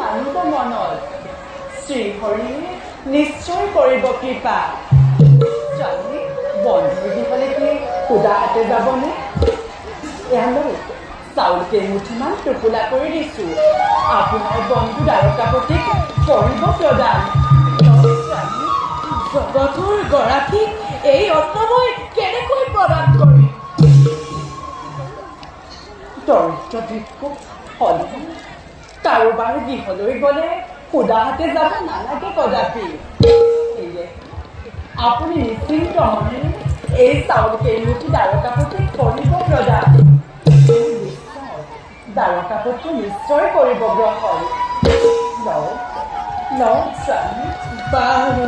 আনিব মনত শ্ৰীহৰি নিশ্চয় কৰিব কৃপা স্বামী বন্ধুৰ দিবলৈ কি সুদা হাতে যাবনে এয়ালৈ চাউল কেইমুঠিমান টোপোলা কৰি দিছো আপোনাৰ বন্ধু দ্বাৰকাপতিক কৰিব প্ৰদান স্বামী জগতৰ গৰাকীক এই অন্ন মই কেনেকৈ প্ৰদান কৰিম দৰিদ্ৰ ভিক্ষুক হলে কাৰোবাৰ গৃহলৈ গ'লে সুদা হাতে যাব নালাগে কদাপি সেয়ে আপুনি নিশ্চিন্ত মনে এই চাউল কেইমুঠি দ্বাৰকাপতিক কৰিব প্ৰদান দ্বাৰকাপতি নিশ্চয় কৰিব গ্ৰহণ লওক স্বামী বাৰু